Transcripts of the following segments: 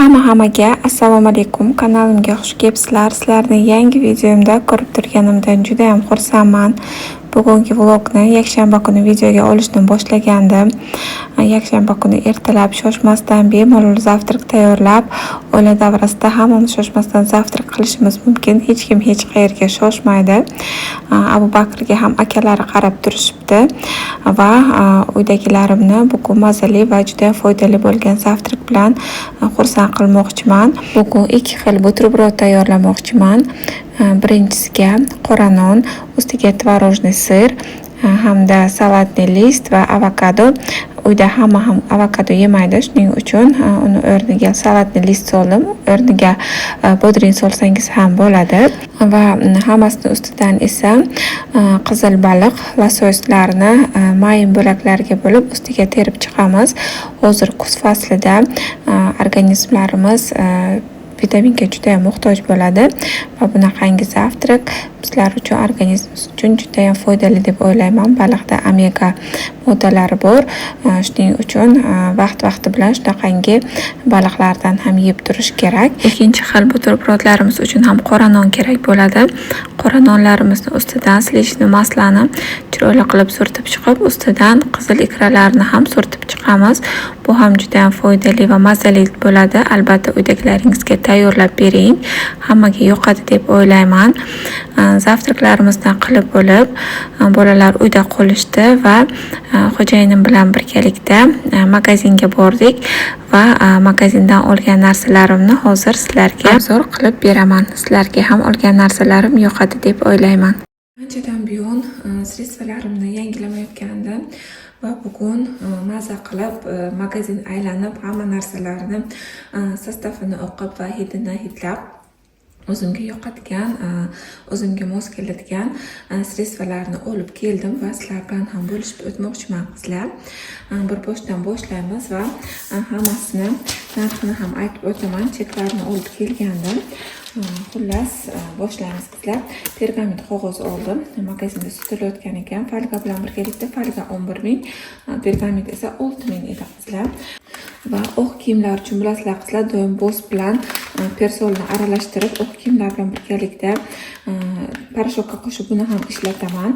Hammaga assalomu alaykum, kanalimga xush kelibsizlar. Sizlarni yangi videomda ko'rib turganimdan juda ham xursandman. Bugungi vlogni yakshanba kuni videoga olishni boshlagandim. Yakshanba kuni ertalab shoshmasdan bemalol zavtrak tayyorlab, oila davrasida hammamiz shoshmasdan zavtrak qilishimiz mumkin. Hech kim hech qayerga shoshmaydi. Abu Bakrga ham akalari qarab turishibdi va uydagilarimni bugun mazali va juda foydali bo'lgan zavtrak bilan xursand qilmoqchiman. Bugun ikki xil buterbrod tayyorlamoqchiman. Birinchisiga qora non, ustiga tvorojniy sir hamda salatli list va avokado. Uyda hamma ham avokado yemaydi, shuning uchun uni o'rniga salatli list soldim. O'rniga bodring solsangiz ham bo'ladi. Va hammasining ustidan esa qizil baliq losoylarni mayin bo'laklarga bo'lib ustiga terib chiqamiz. Hozir kuz faslida organizmlarimiz vitaminga juda ham muhtoj bo'ladi va bunaqangi zavtrak bizlar uchun, organizmimiz uchun juda ham foydali deb o'ylayman. Baliqda omega moddalari bor. Shuning uchun vaqt-vaqti bilan shunaqangi baliqlardan ham yeb turish kerak. Ikkinchi xil buterbrodlarimiz uchun ham qora non kerak bo'ladi. Qora nonlarimizni ustidan slichni maslani chiroyli qilib surtib chiqib, ustidan qizil ikralarni ham surtib chiqamiz. Bu ham juda ham foydali va mazali bo'ladi. Albatta uydagilaringizga tayyorlab bering. Hammaga yoqadi deb o'ylayman. Zavtraklarimizdan qilib bo'lib, bolalar uyda qolishdi va xo'jayinim bilan birgalikda magazinga bordik va magazindan olgan narsalarimni hozir sizlarga obzor qilib beraman. Sizlarga ham olgan narsalarim yoqadi deb o'ylayman. Anchadan buyon sredstwalarimni yangilamayotgandim va bugun maza qilib magazin aylanib hamma narsalarni sostavini o'qib va hidini hidlab o'zimga yoqadigan, o'zimga mos keladigan sredstwalarni olib keldim va sizlar bilan ham bo'lishib o'tmoqchiman qizlar. Bir boshdan boshlaymiz va hammasini narxini ham aytib o'taman. Cheklarni olib kelgandim. Xullas boshlaymiz qizlar. Pergament qog'oz oldim. Magazinda sotilayotgan ekan. Folga bilan birgalikda folga 11 ming, pergament esa 6 ming edi qizlar. Va oq kiyimlar uchun bilasizlar qizlar, doim boz bilan persolni aralashtirib oq kiyimlar bilan birgalikda parashokka qo'shib buni ham ishlataman.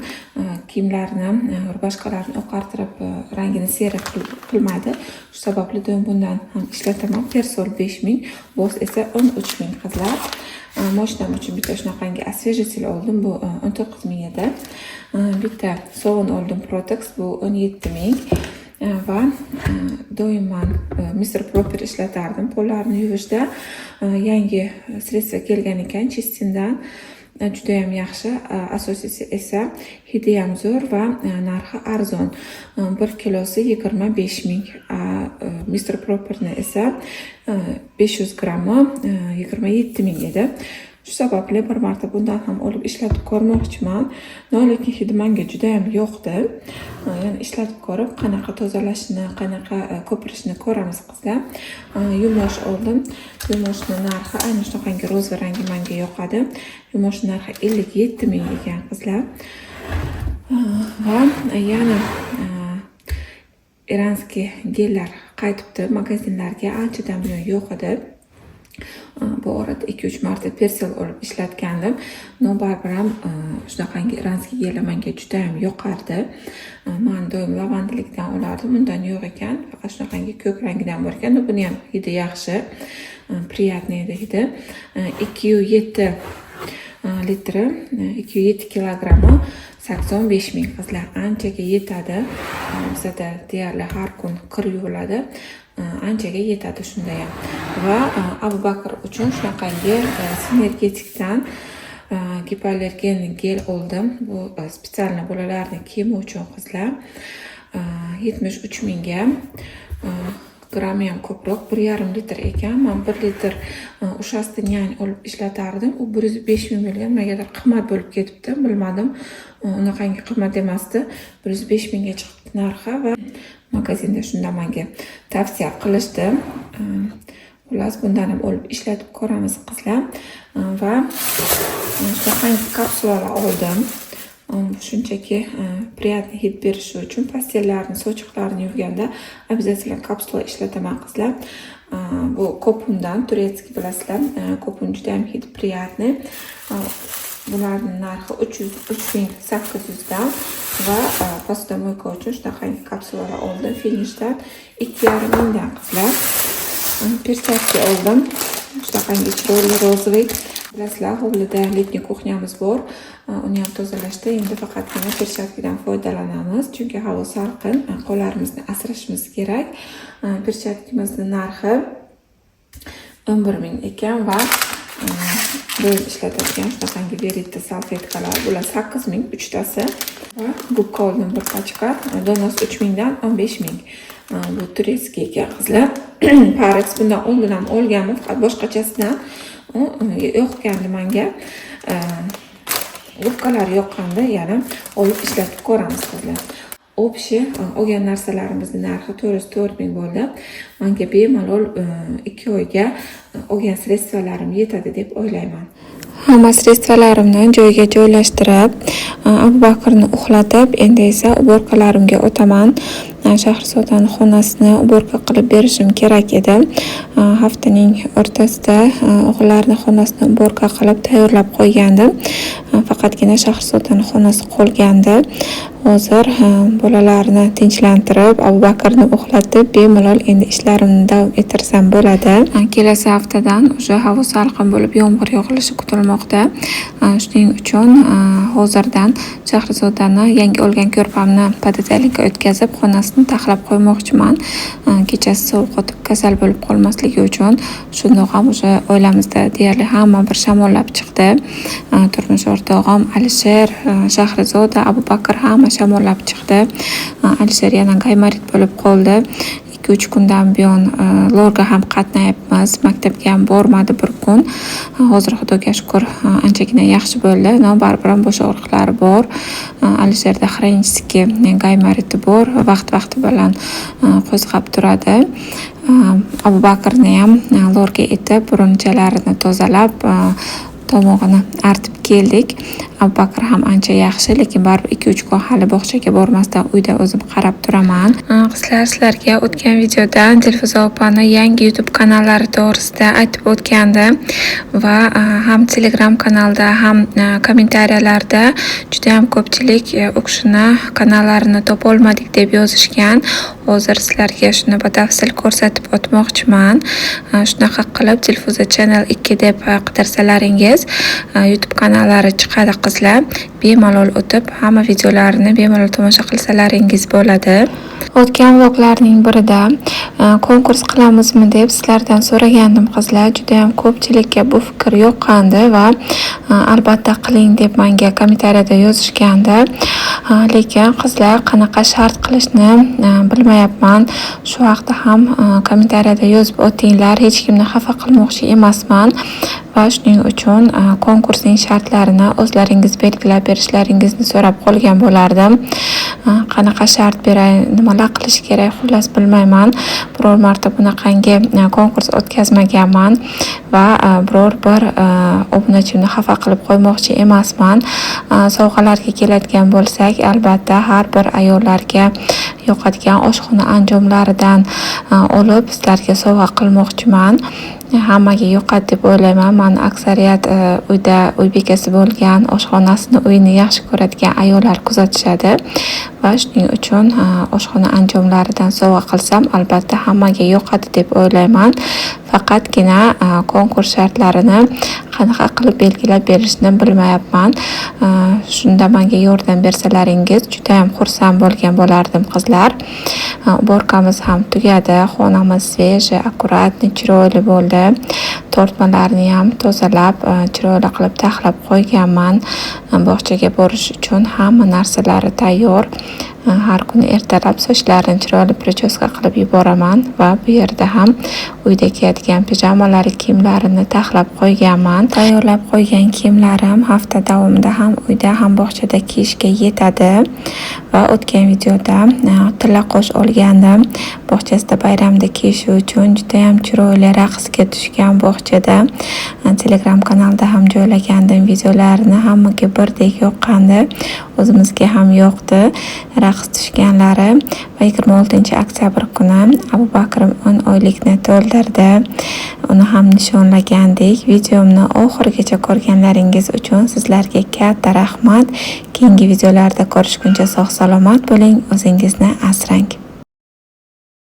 Kiyimlarni, rubashkalarni oqartirib rangini seriq qilmaydi. Shu sababli doim bundan ham ishlataman. Persol 5 ming, boz esa 13 ming qizlar. Moshinam uchun bitta shunaqangi osvejitel oldim, bu 19 ming edi. Bitta sovun oldim, Protex, bu 17 ming. Va doimman Mr. Proper ishlatardim. Qo'llarni yuvishda yangi sredstva kelgan ekan, Chistindan juda ham yaxshi. Asosiysi esa hidi ham zo'r va narxi arzon. 1 kilosi 25 ming. Mr. Properni esa 500 grammi 27 ming edi. Shu sababli bir marta bundan ham olib ishlatib ko'rmoqchiman. Lekin hidi menga juda ham yoqdi. Ya'ni ishlatib ko'rib, qanaqa tozalashini, qanaqa ko'pirishini ko'ramiz qizlar. Yumosh oldim. Yumoshning narxi ayni shunaqangi ro'z rangi menga yoqadi. Yumoshning narxi 57 ming ekan qizlar. Va yana iranskiy gellar qaytibdi magazinlarga, anchadan buyon yo'q edi. Bu orada 2-3 marta persol olib ishlatgandim. Baribir ham shunaqangi iranskiy gellar menga juda ham yoqardi. Men doim lavandalikdan olardim, bundan yo'q ekan. Faqat shunaqangi ko'k rangidan bor ekan. Buni ham hidi yaxshi, приятный edi hidi. 2,7 litri, 2,7 kilogrammi 85 ming qizlar. Anchaga yetadi. Bizda deyarli har kun kir yuviladi. Anchaga yetadi shunda ham. Va Abu Bakr uchun shunaqangi sinergetikdan gipoallergen gel oldim. Bu spetsialniy bolalarning kiyimi uchun qizlar. 73 mingga. Grammi ham ko'proq, 1,5 litr ekan. Men 1 litr ushastinyan olib ishlatardim. U 105 ming bo'lgan. Negadir qimmat bo'lib ketibdi, bilmadim. Unaqangi qimmat emasdi. 105 mingga chiqdi narxi va magazinda shunda menga tavsiya qilishdi. Xullas bundan ham olib ishlatib ko'ramiz qizlar. Va shunaqangi kapsulalar oldim. Shunchaki приятный hid berishi uchun pastellarni, sochiqlarni yuvganda обязательно kapsula ishlataman qizlar. bu Kopundan, turetskiy bilasizlar. Kopun juda ham hid приятный. Bularning narxi 3800 dan va postomoyka uchun shunaqangi kapsulalar oldim. Finishdan 2,5 mingdan qizlar. Perchатки oldim. Shunaqangi chiroyli rozовый. Bilasizlar, hovlida letniy kuxnyamiz bor. Uni ham tozalashda endi faqatgina perchatkadan foydalanamiz, chunki havo salqin, qo'llarimizni asrashimiz kerak. Perchatkimizning narxi 11 ming ekan va doim ishlatadigan shunaqangi verita salfetkalar, bular 8 ming uchtasi va gubka oldim bir pachka, donasi 3 mingdan 15 ming. Bu turetskiy ekan qizlar. Parex bundan oldin ham olganman, faqat boshqachasidan yoqqandi menga. Gubkalar yoqqanda yana olib ishlatib ko'ramiz qizlar. Общий olgan narsalarimizning narxi 404 ming bo'ldi. Menga bemalol 2 oyga olgan sredствolarim yetadi deb o'ylayman. Hamma sredствolarimni joyiga joylashtirib, Abubakrni uxlatib, endi esa uborkalarimga o'taman. Shahrizodaning xonasini uborka qilib berishim kerak edi. Haftaning o'rtasida o'g'illarning xonasini uborka qilib tayyorlab qo'ygandim. Faqatgina Shahrizodaning xonasi qolgandi. Hozir bolalarni tinchlantirib, Abubakrni uxlatib, bemalol endi ishlarimni davom ettirsam bo'ladi. Kelasi haftadan o'sha havo salqin bo'lib, yomg'ir yog'ilishi kutilmoqda. Shuning uchun hozirdan Shahrizodani yangi olgan ko'rpamni pododalnikka o'tkazib, xonasini taxlab qo'ymoqchiman. Kechasi sovuq o'tib kasal bo'lib qolmasligi uchun. Shundoq ham o'sha oilamizda deyarli hamma bir shamollab chiqdi. Turmush o'rtog'im Alisher, Shahrizoda, Abubakr hamma shamollab chiqdi. Alisher yana gaymarit bo'lib qoldi. 2-3 kundan buyon lorga ham qatnayapmiz. Maktabga ham bormadi bir kun. Hozir Xudoga shukr anchagina yaxshi bo'ldi. Baribir ham bosh og'riqlari bor. Alisherda xronический gaymariti bor. Vaqt-vaqti bilan qo'zg'ab turadi. Abubakrni ham lorga etib, burunchalarini tozalab, tomog'ini artib keldik. Abubakr ham ancha yaxshi, lekin baribir 2-3 kun hali bog'chaga bormasdan uyda o'zim qarab turaman. Qizlar, sizlarga o'tgan videoda Dilfuza opani yangi YouTube kanallari to'g'risida aytib o'tgandim va ham Telegram kanalda, ham kommentariyalarda juda ham ko'pchilik u kishini kanallarini topa olmadik deb yozishgan. Hozir sizlarga shuni batafsil ko'rsatib o'tmoqchiman. Shunaqa qilib Dilfuza Channel 2 deb qidirsalaringiz YouTube kanallari chiqadi qizlar. Bemalol o'tib, hamma videolarini bemalol tomosha qilsalaringiz bo'ladi. O'tgan vloglarning birida konkurs qilamizmi deb sizlardan so'ragandim qizlar. Juda ham ko'pchilikka bu fikr yoqqandi va albatta qiling deb menga kommentariyada yozishgandi. Lekin qizlar qanaqa shart qilishni bilmayapman. Shu vaqtda ham kommentariyada yozib o'tinglar. Hech kimni xafa qilmoqchi emasman. Va shuning uchun konkursning shartlarini o'zlaringiz belgilab berishlaringizni so'rab qolgan bo'lardim. Qanaqa shart beray, nimalar qilish kerak, xullas bilmayman. Biror marta bunaqangi konkurs o'tkazmaganman va biror bir obunachimni xafa qilib qo'ymoqchi emasman. Sovg'alarga keladigan bo'lsak, albatta har bir ayollarga yoqadigan oshxona anjomlaridan olib sizlarga sovg'a qilmoqchiman. Hammaga yoqadi deb o'ylayman. Men aksariyat uyda uy bekasi bo'lgan, oshxonasini, uyini yaxshi ko'radigan ayollar kuzatishadi va shuning uchun oshxona anjomlaridan sovg'a qilsam, albatta hammaga yoqadi deb o'ylayman. Faqatgina konkurs shartlarini qanaqa qilib belgilab berishni bilmayapman. Shunda menga yordam bersalaringiz juda ham xursand bo'lgan bo'lardim qizlar. Uborkamiz ham tugadi, xonamiz sveji, akkuratni, chiroyli bo'ldi. Tortmalarni ham tozalab, chiroyli qilib taxlab qo'yganman. Bog'chaga borish uchun hamma narsalari tayyor. Har kuni ertalab sochlarini chiroyli prichoska qilib yuboraman va bu yerda ham uyda kiyadigan pijamalari, kiyimlarini taxlab qo'yganman. Tayyorlab qo'ygan kiyimlarim hafta davomida ham uyda, ham bog'chada kiyishga yetadi. Va o'tgan videoda tillaqo'sh olgandim. Bog'chasida bayramda kiyishi uchun juda ham chiroyli raqsga tushgan bog'chada. Telegram kanalda ham joylagandim videolarini, hammaga birdek yoqqandi. O'zimizga ham yoqdi. qiz tushganlari va 26-oktyabr kuni Abu Bakrim 10 oylikni to'ldirdi. Uni ham nishonlagandik. Videomni oxirigacha ko'rganlaringiz uchun sizlarga katta rahmat. Keyingi videolarda ko'rishguncha sog' salomat bo'ling, o'zingizni asrang.